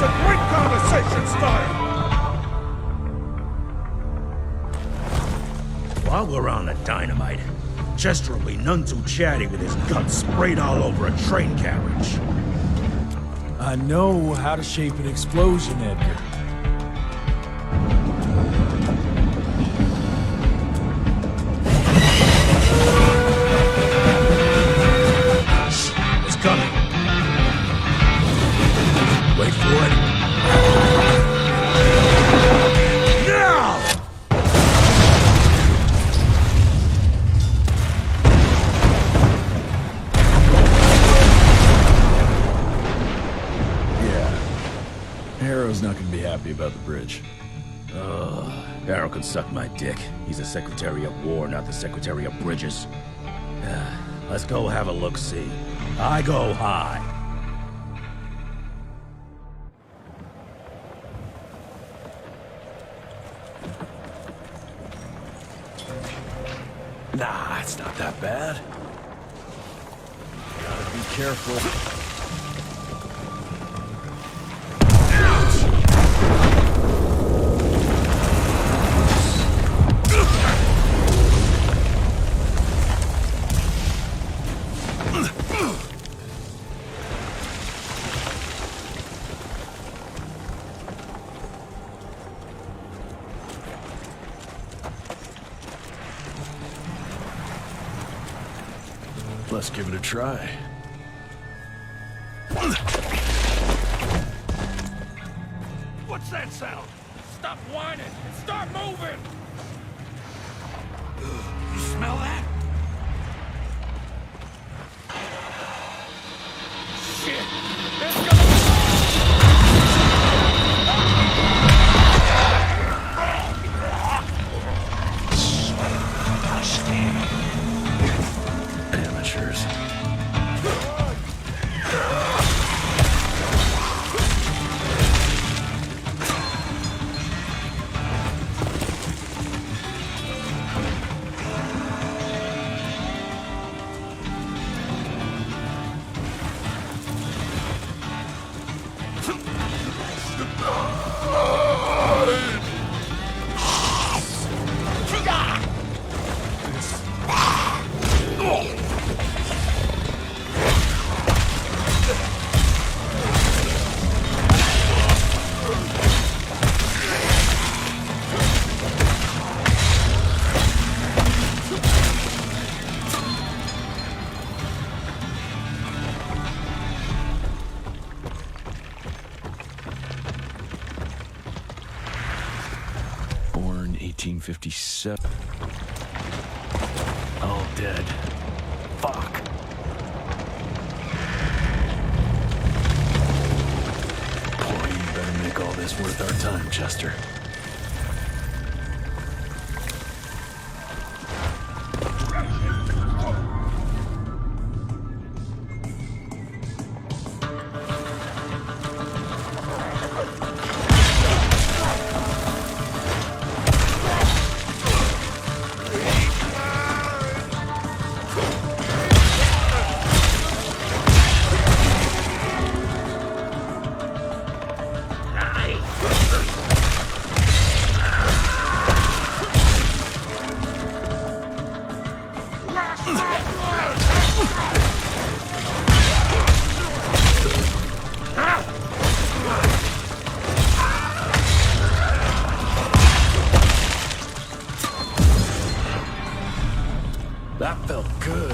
a great conversation starter! While we're on the dynamite, Chester will be none too chatty with his guts sprayed all over a train carriage. I know how to shape an explosion, Edgar. It's coming. Wait for it. Now! Harrow's not gonna be happy about the bridge. Harrow can suck my dick. He's the Secretary of War, not the Secretary of Bridges. Let's go have a look-see. I go high. Nah, it's not that bad. Gotta be careful. Let's give it a try. What's that sound? Stop whining and start moving! You smell that? Shit! It's gonna... Amateurs. Born 1857. All dead. Fuck. Boy, you better make all this worth our time, Chester. That felt good.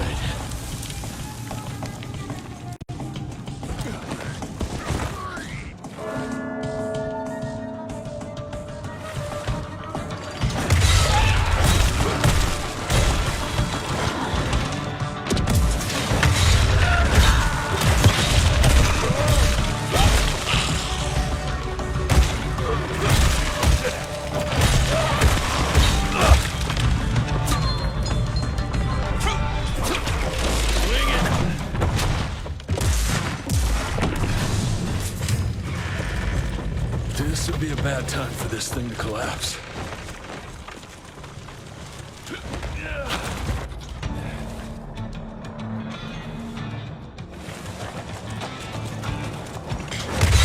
This would be a bad time for this thing to collapse.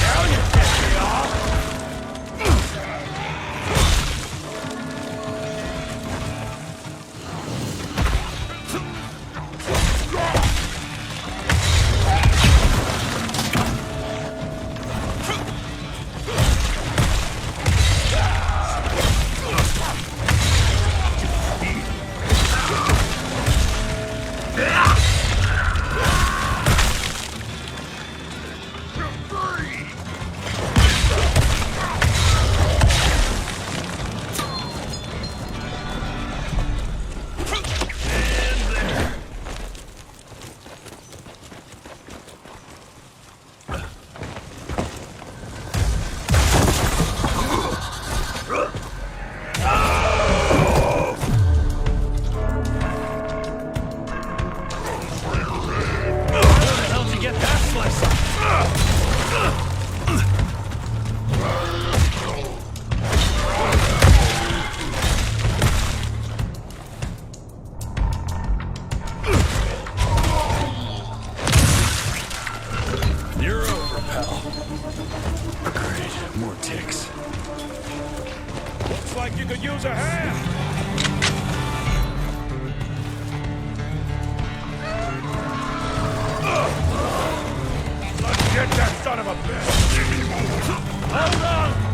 Hell, you pissed me Looks like you could use a hand. Let's get that son of a bitch. Hold on.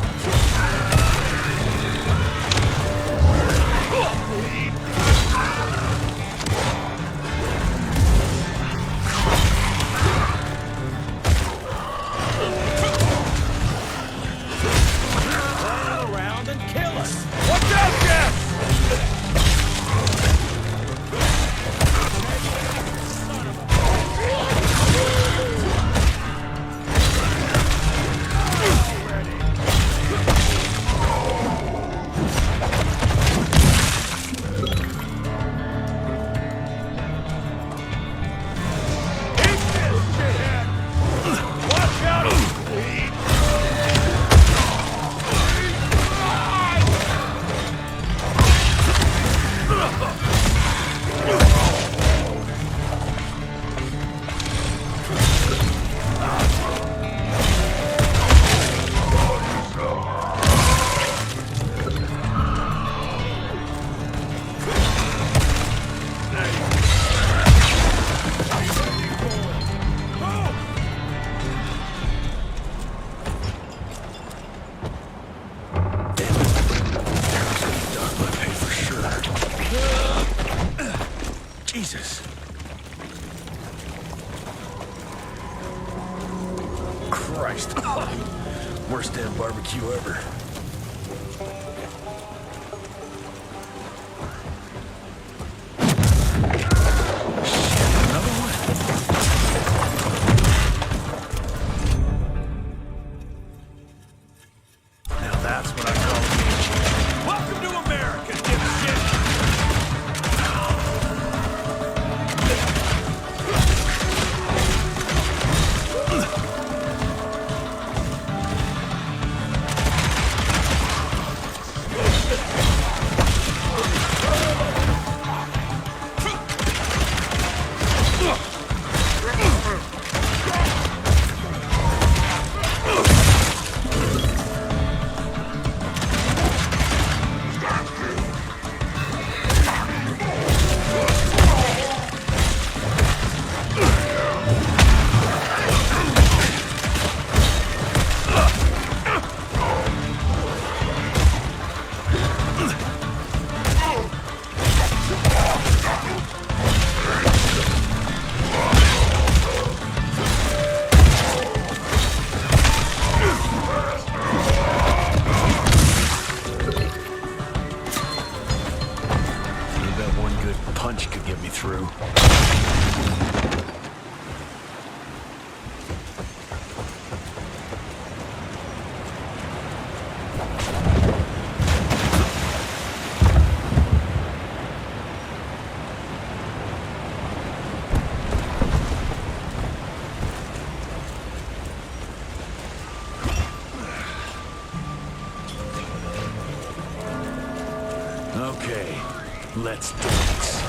Jesus. Christ. Worst damn barbecue ever. Now that's what I call a Welcome to America, dipshit. punch could get me through. Okay, let's dance.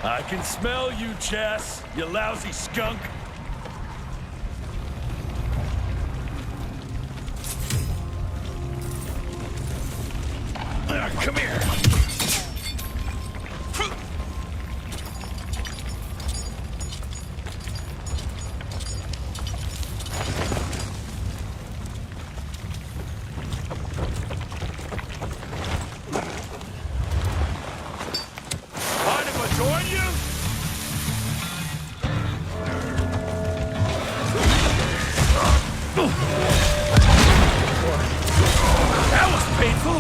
I can smell you, Chess, you lousy skunk. Come here. Mind if I join you? That was painful.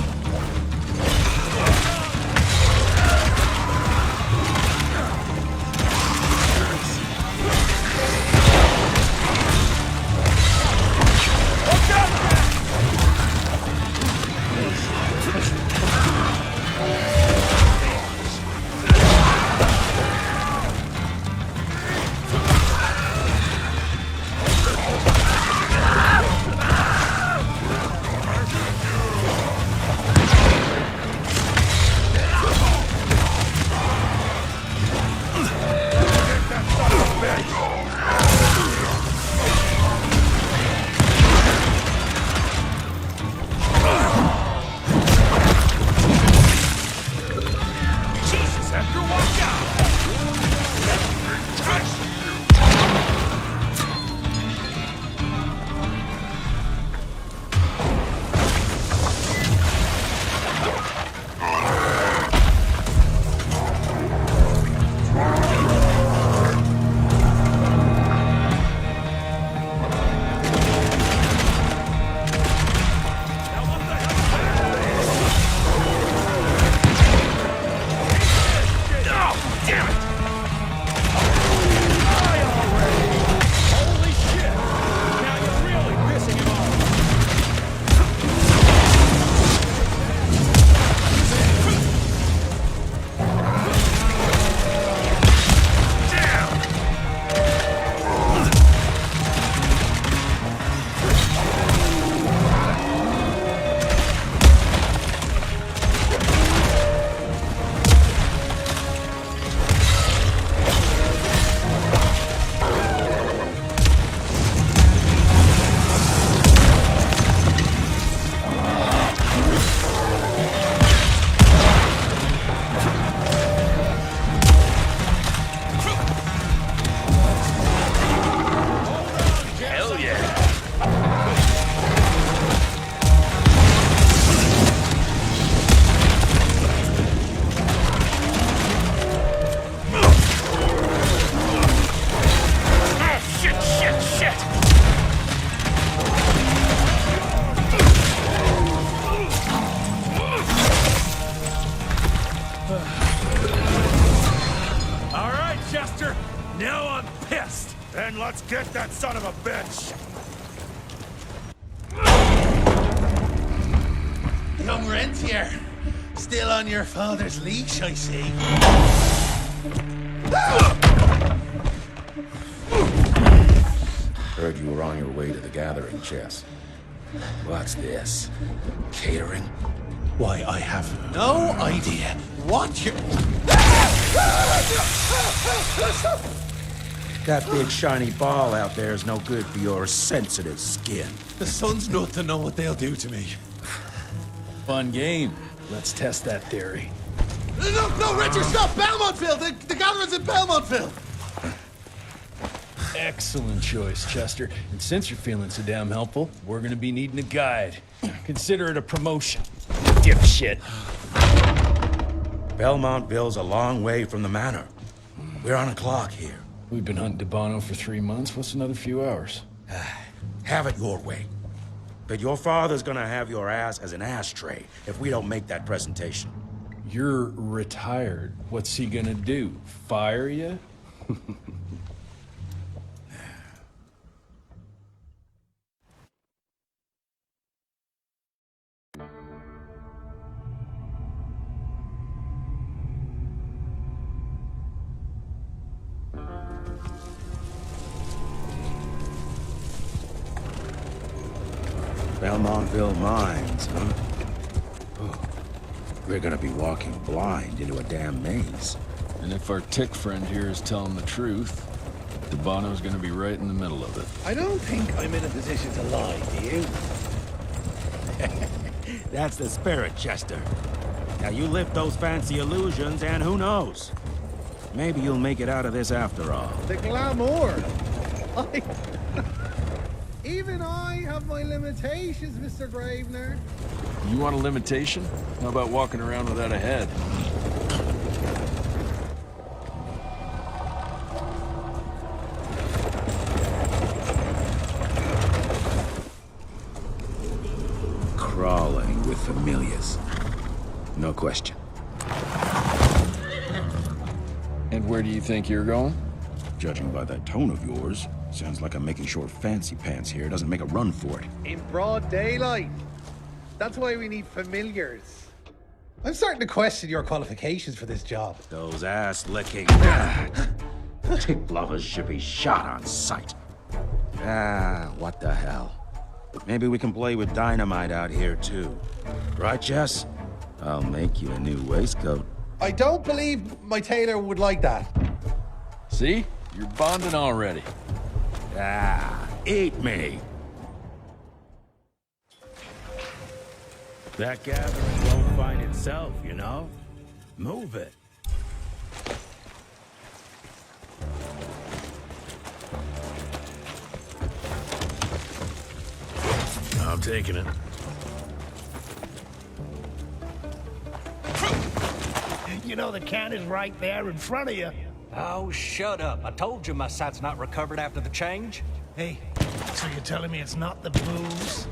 Watch out! son of a bitch! Young rentier, still on your father's leash, I see. Heard you were on your way to the gathering, Chess. What's this? Catering? Why, I have no idea what you... That big shiny ball out there is no good for your sensitive skin. The sun's not to know what they'll do to me. Fun game. Let's test that theory. No, Richard, stop! Belmontville! The gathering's in Belmontville! Excellent choice, Chester. And since you're feeling so damn helpful, we're gonna be needing a guide. Consider it a promotion. Dipshit. Belmontville's a long way from the manor. We're on a clock here. We've been hunting DeBono for 3 months. What's another few hours? Have it your way. But your father's gonna have your ass as an ashtray if we don't make that presentation. You're retired. What's he gonna do? Fire you? Belmontville Mines, huh? Oh, we're gonna be walking blind into a damn maze. And if our tick friend here is telling the truth, DeBono's gonna be right in the middle of it. I don't think I'm in a position to lie, do you? That's the spirit, Chester. Now you lift those fancy illusions and who knows? Maybe you'll make it out of this after all. The glamour. Even I have my limitations, Mr. Gravener. You want a limitation? How about walking around without a head? Crawling with familiars. No question. And where do you think you're going? Judging by that tone of yours, sounds like I'm making sure fancy pants here doesn't make a run for it. In broad daylight. That's why we need familiars. I'm starting to question your qualifications for this job. Those ass-licking tick lovers should be shot on sight. What the hell? Maybe we can play with dynamite out here, too. Right, Jess? I'll make you a new waistcoat. I don't believe my tailor would like that. See? You're bonding already. Eat me. That gathering won't find itself, you know? Move it. I'm taking it. You know the cannon's right there in front of you. Oh, shut up. I told you my sight's not recovered after the change. Hey, so you're telling me it's not the booze?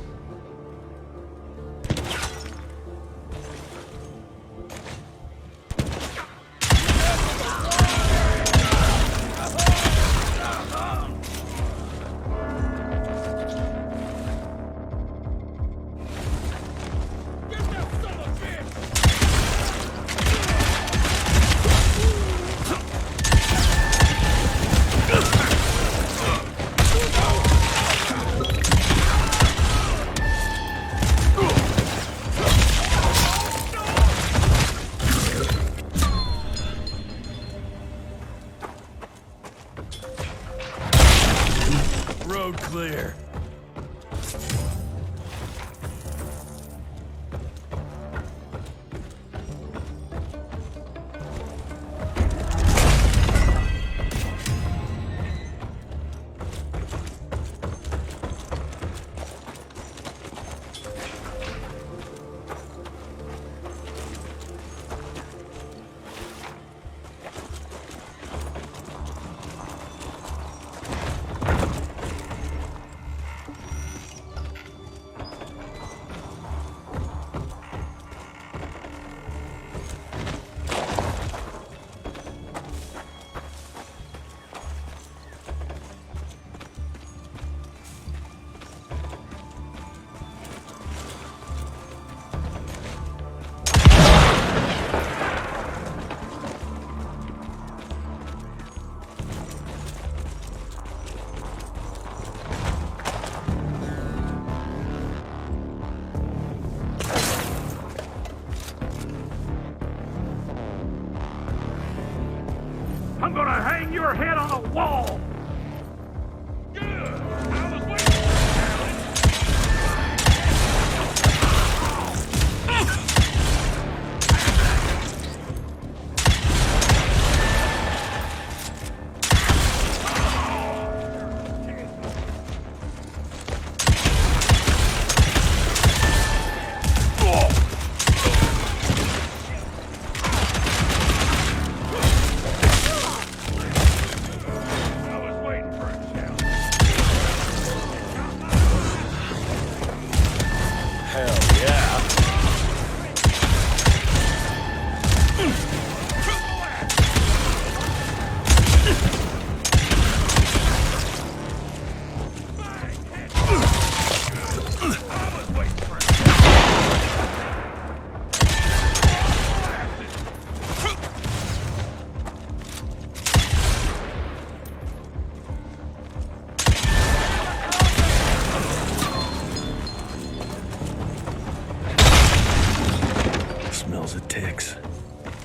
Road clear. your head on a wall! Good! I was waiting for Smells of ticks.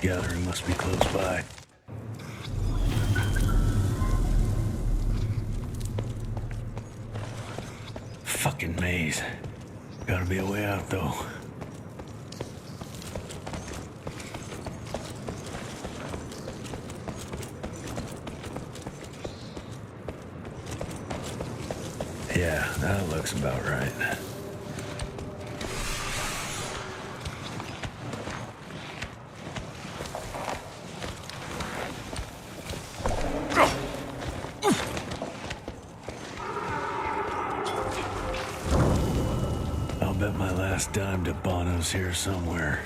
Gathering must be close by. Fucking maze. Gotta be a way out, though. Yeah, that looks about right. I'll bet my last dime to Bono's here somewhere.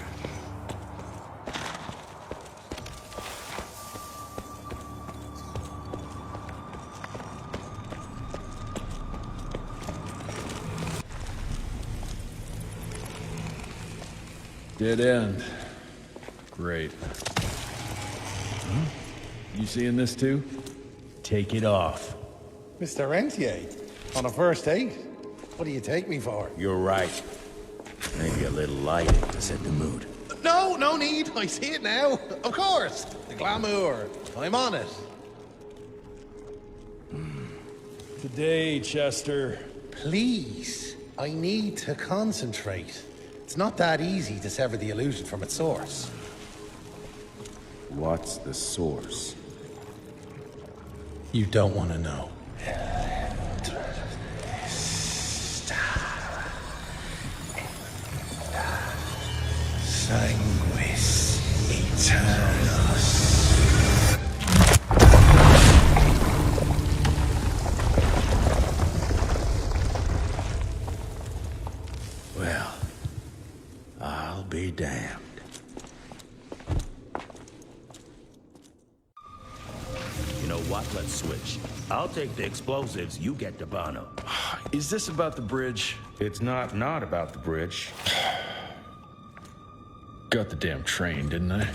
Dead end. Great. You seeing this too? Take it off. Mr. Rentier, on a first date? What do you take me for? You're right. Maybe a little light to set the mood. No, no need. I see it now. Of course. The glamour. I'm on it. Today, Chester. Please, I need to concentrate. It's not that easy to sever the illusion from its source. What's the source? You don't want to know. Sanguis Eternus. Well, I'll be damned. You know what? Let's switch. I'll take the explosives, you get the Bono. Is this about the bridge? It's not about the bridge. Got the damn train, didn't I?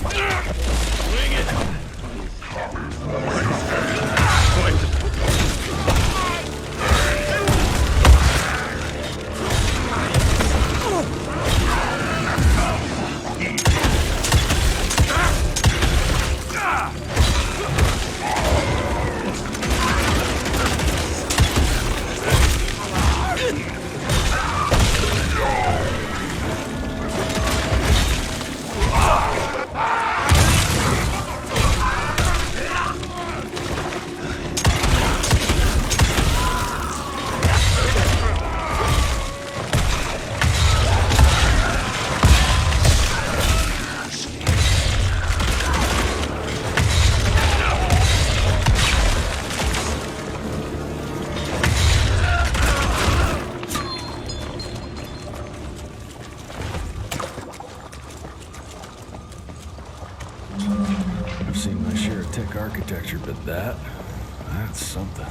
Swing it! I've seen my share of tech architecture, but that's something.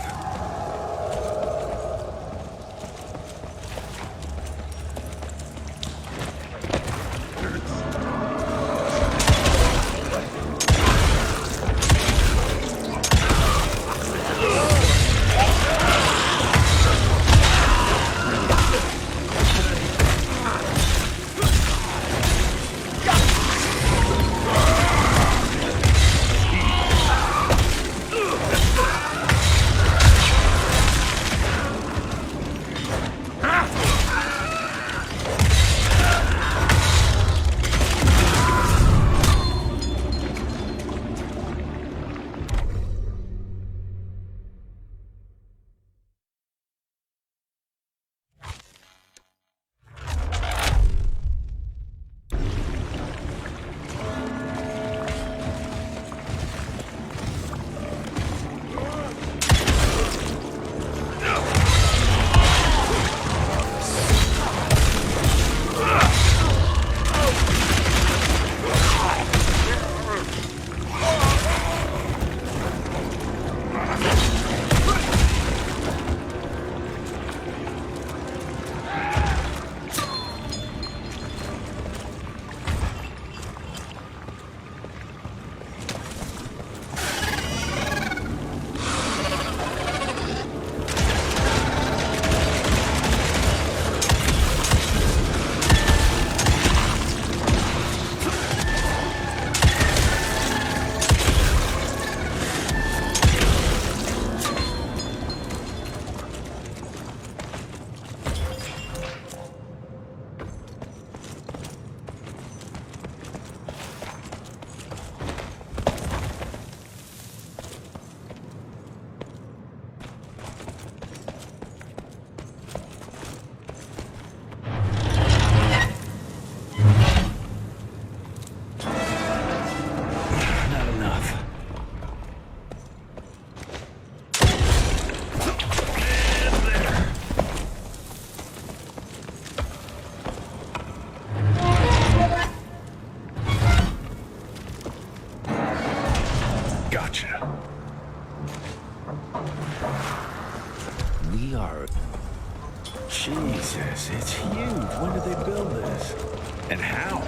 We are... Jesus, it's huge. When did they build this? And how?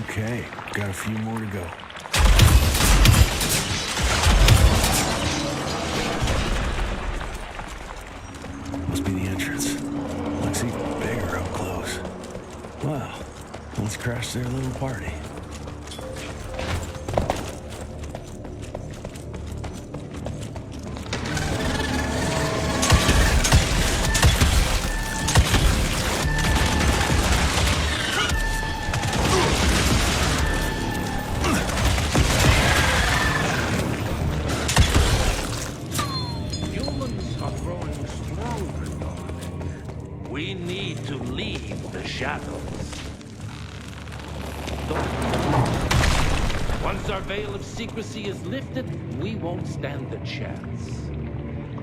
Okay, got a few more to go. Must be the entrance. Looks even bigger up close. Wow, let's crash their little party. We need to leave the shadows. Once our veil of secrecy is lifted, we won't stand a chance.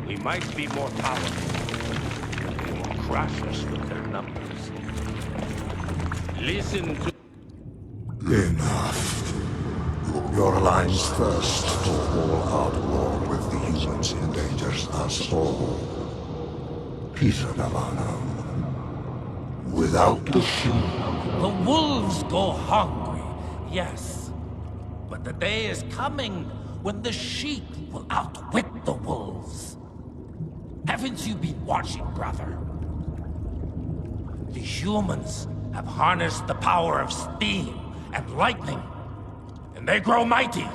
We might be more powerful, but they will crush us with their numbers. Listen to... Enough. Your alliance thirst for all-out war with the humans endangers us all. Peter Delano. Without the sheep. The wolves go hungry, yes. But the day is coming when the sheep will outwit the wolves. Haven't you been watching, brother? The humans have harnessed the power of steam and lightning, and they grow mighty.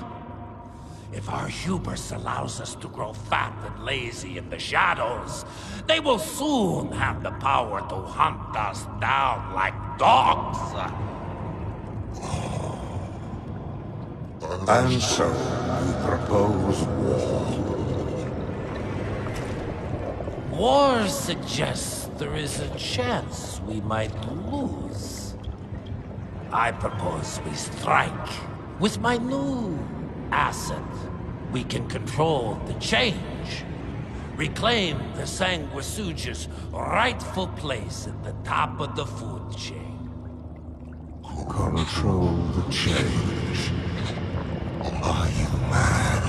If our hubris allows us to grow fat and lazy in the shadows, they will soon have the power to hunt us down like dogs. And so, you propose war. War suggests there is a chance we might lose. I propose we strike. With my new asset, we can control the change. Reclaim the Sanguisuja's rightful place at the top of the food chain. Control the change. Are you mad?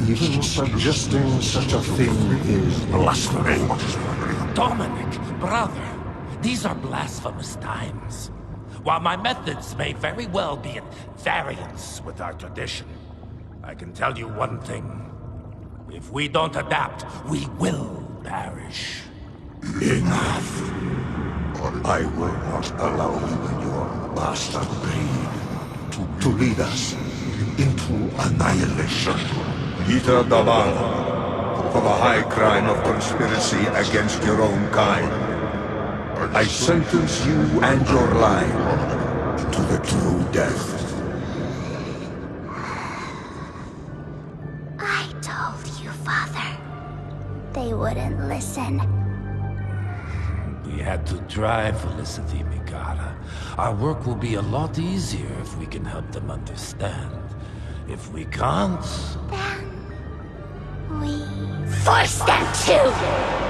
Even suggesting such a thing is blasphemy. Dominic, brother, these are blasphemous times. While my methods may very well be at variance with our tradition, I can tell you one thing. If we don't adapt, we will perish. Enough. I will not allow you and your bastard breed to lead us into annihilation. Peter Davano, for the high crime of conspiracy against your own kind, I sentence you and your line to the true death. I told you, Father. They wouldn't listen. We had to try, Felicity Mikata. Our work will be a lot easier if we can help them understand. If we can't... Then... we... force them to!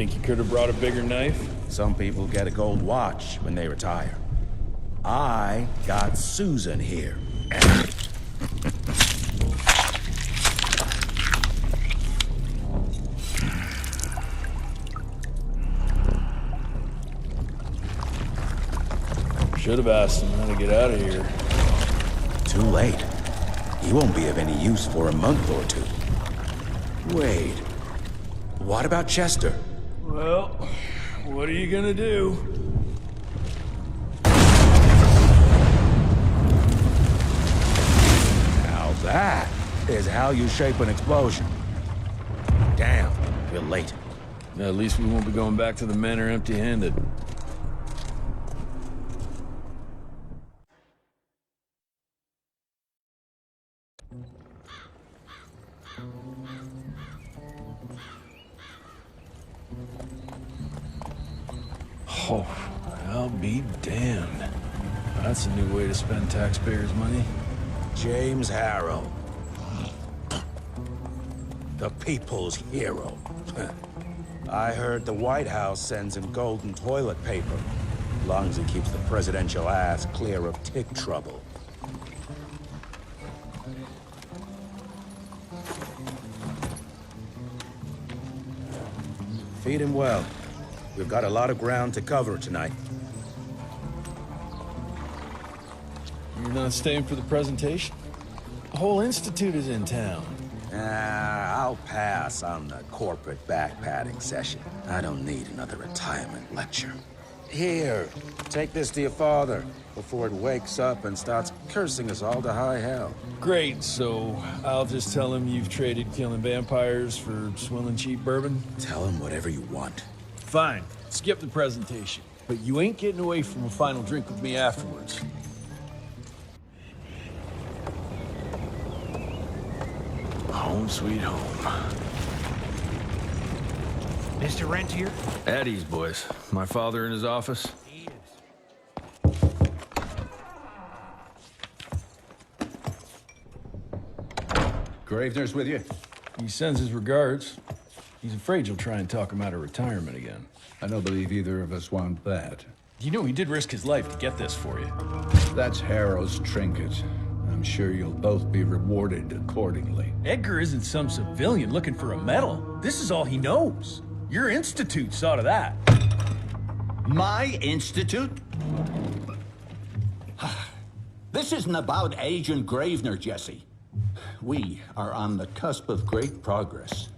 Think you could have brought a bigger knife? Some people get a gold watch when they retire. I got Susan here. Should have asked him how to get out of here. Too late. He won't be of any use for a month or two. Wait. What about Chester? Well, what are you gonna do? Now that is how you shape an explosion. Damn, we're late. At least we won't be going back to the manor empty-handed. Oh, I'll be damned. That's a new way to spend taxpayers' money. James Harrow. The people's hero. I heard the White House sends him golden toilet paper. As long as he keeps the presidential ass clear of tick trouble. Feed him well. We've got a lot of ground to cover tonight. You're not staying for the presentation? The whole institute is in town. I'll pass on the corporate backpatting session. I don't need another retirement lecture. Here, take this to your father before it wakes up and starts cursing us all to high hell. Great, so I'll just tell him you've traded killing vampires for swilling cheap bourbon? Tell him whatever you want. Fine, skip the presentation. But you ain't getting away from a final drink with me afterwards. Home sweet home. Mr. Rentier? At ease, boys. My father in his office. He is. Gravener's with you? He sends his regards. He's afraid you'll try and talk him out of retirement again. I don't believe either of us want that. You know he did risk his life to get this for you. That's Harrow's trinket. I'm sure you'll both be rewarded accordingly. Edgar isn't some civilian looking for a medal. This is all he knows. Your institute saw to that. My institute? This isn't about Agent Gravener, Jesse. We are on the cusp of great progress,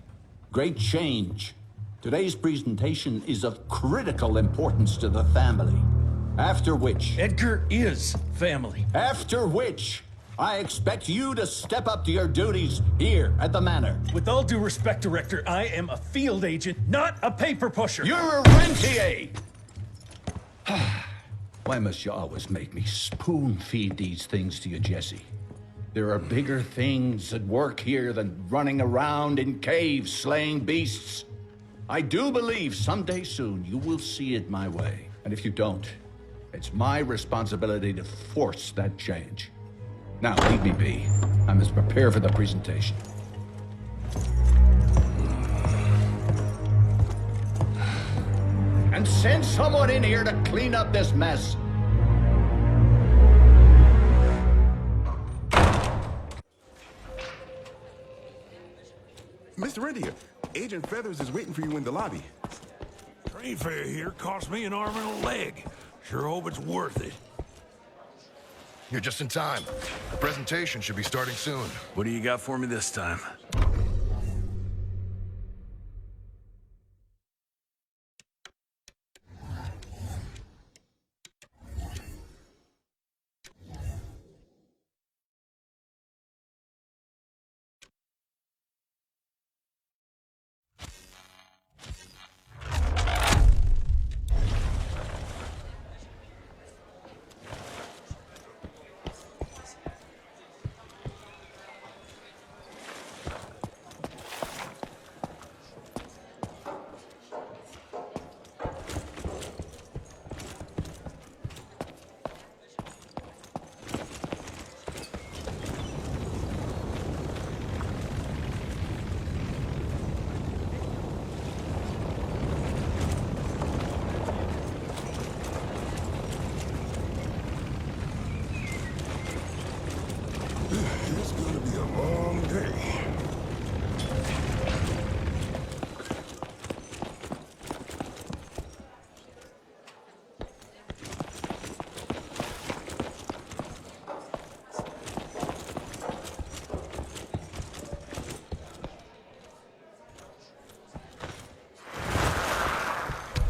great change. Today's presentation is of critical importance to the family. After which... Edgar is family. After which, I expect you to step up to your duties here at the manor. With all due respect, Director, I am a field agent, not a paper pusher. You're a rentier! Why must you always make me spoon-feed these things to you, Jesse? There are bigger things at work here than running around in caves slaying beasts. I do believe someday soon you will see it my way. And if you don't, it's my responsibility to force that change. Now, leave me be. I must prepare for the presentation. And send someone in here to clean up this mess. Mr. Rentier, Agent Feathers is waiting for you in the lobby. Train fare here cost me an arm and a leg. Sure hope it's worth it. You're just in time. The presentation should be starting soon. What do you got for me this time? It's gonna be a long day.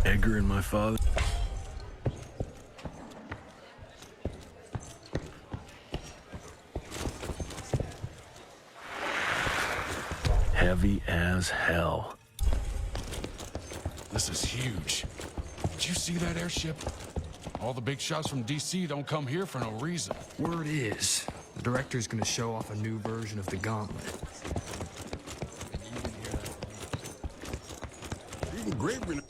Edgar and my father. Heavy as hell. This is huge. Did you see that airship? All the big shots from DC don't come here for no reason. Word is, the director's gonna show off a new version of the Gauntlet. Even Gravener.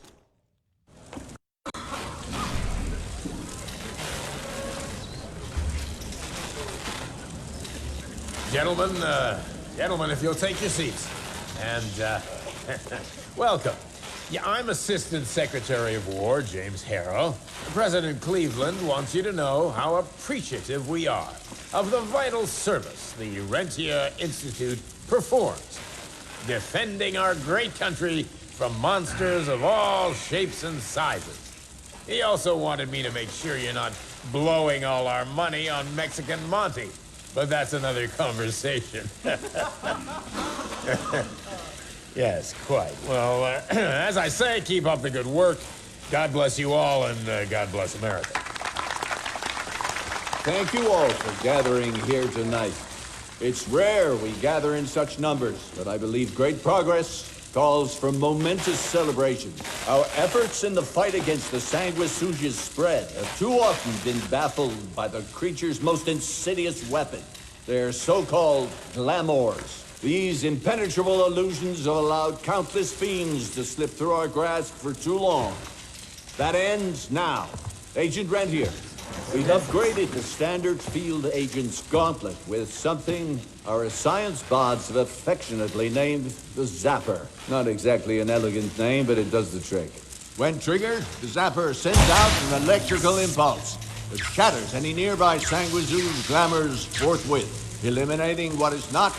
Gentlemen, if you'll take your seats. And, welcome. Yeah, I'm Assistant Secretary of War, James Harrow. President Cleveland wants you to know how appreciative we are of the vital service the Rentia Institute performs, defending our great country from monsters of all shapes and sizes. He also wanted me to make sure you're not blowing all our money on Mexican Monty. But that's another conversation. Yes, quite. Well, as I say, keep up the good work. God bless you all, and God bless America. Thank you all for gathering here tonight. It's rare we gather in such numbers, but I believe great progress calls for momentous celebration. Our efforts in the fight against the sanguisuga's spread have too often been baffled by the creature's most insidious weapon, their so-called glamours. These impenetrable illusions have allowed countless fiends to slip through our grasp for too long. That ends now. Agent Rentier, we've upgraded the standard field agent's gauntlet with something our science bots have affectionately named the Zapper. Not exactly an elegant name, but it does the trick. When triggered, the Zapper sends out an electrical impulse that shatters any nearby sanguisuga's glamours forthwith, eliminating what is not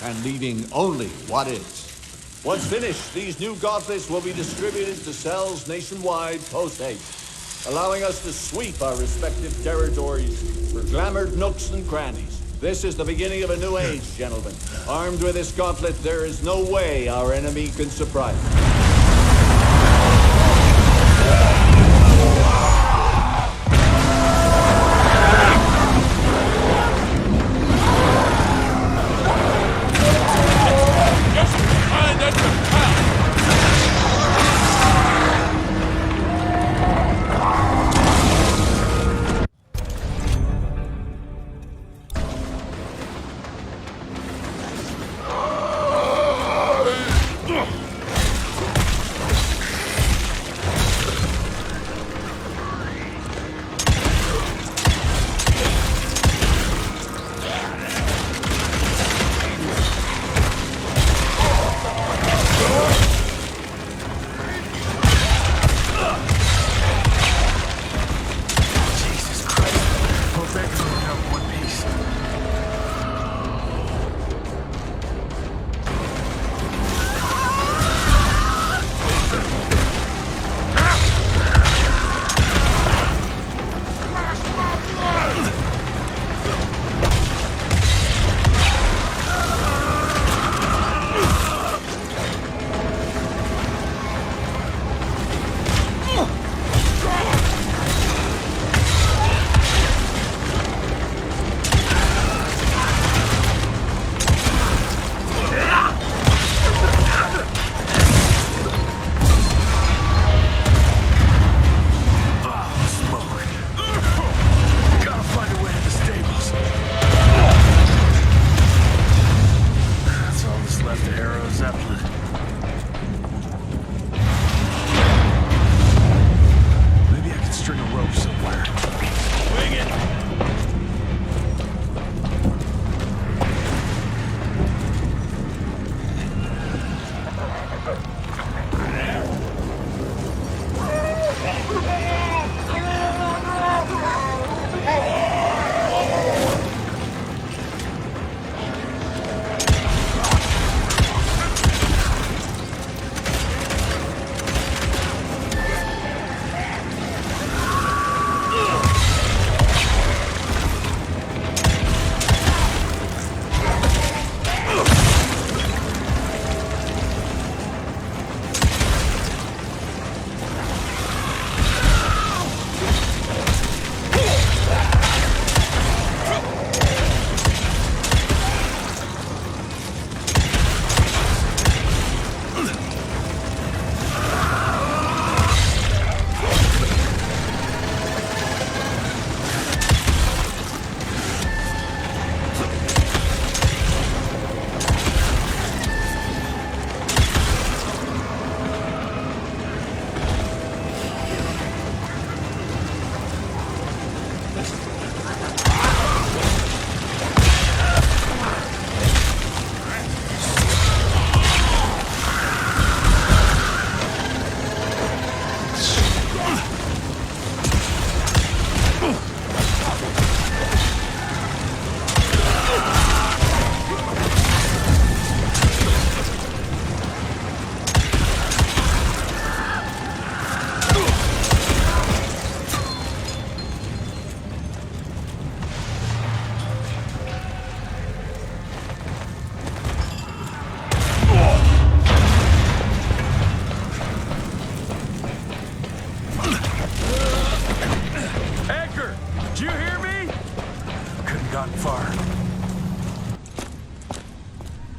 and leaving only what is. Once finished, these new gauntlets will be distributed to cells nationwide post-haste, allowing us to sweep our respective territories for glamored nooks and crannies. This is the beginning of a new age, gentlemen. Armed with this gauntlet, there is no way our enemy can surprise us.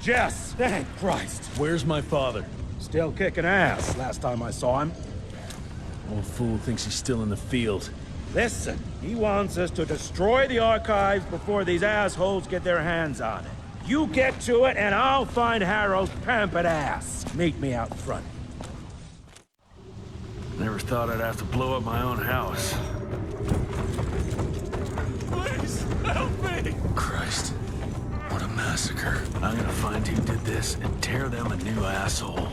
Jess! Thank Christ! Where's my father? Still kicking ass, last time I saw him. Old fool thinks he's still in the field. Listen, he wants us to destroy the archives before these assholes get their hands on it. You get to it, and I'll find Harrow's pampered ass. Meet me out front. Never thought I'd have to blow up my own house. Please, help me! Christ. What a massacre. I'm gonna find who did this and tear them a new asshole.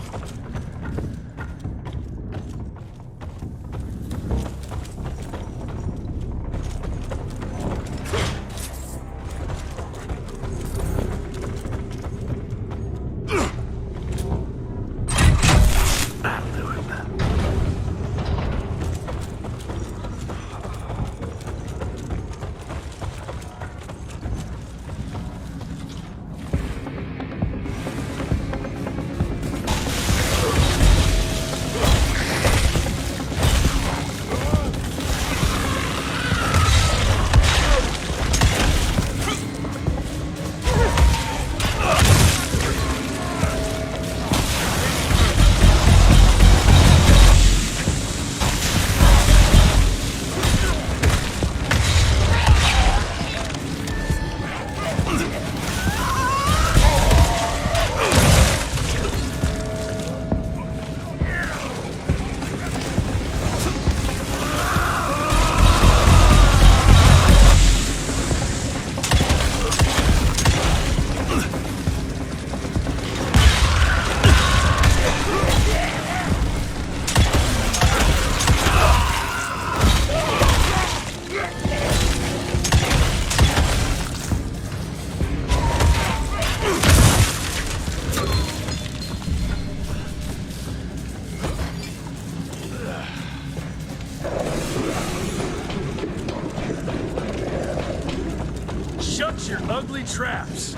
Shut your ugly traps!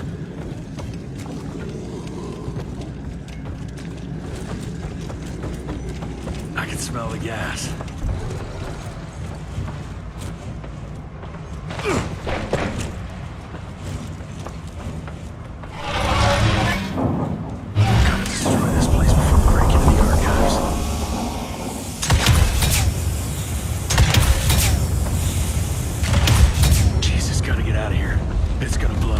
I can smell the gas. Gotta destroy this place before we break into the archives. Jesus, gotta get out of here. It's gonna blow.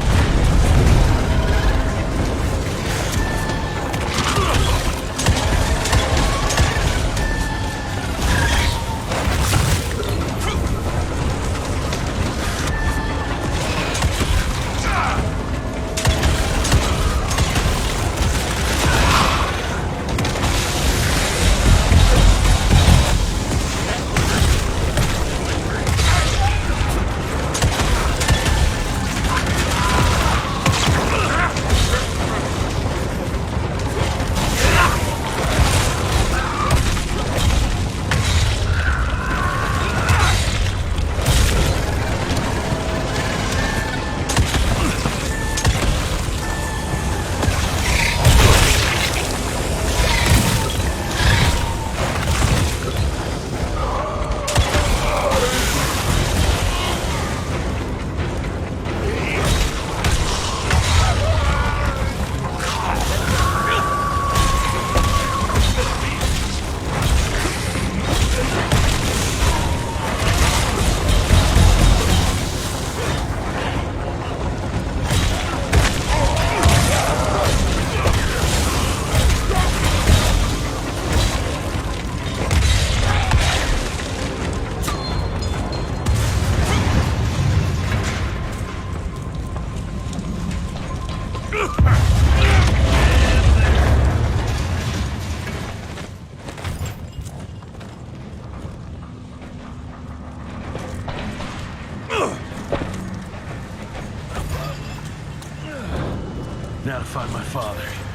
Now to find my father.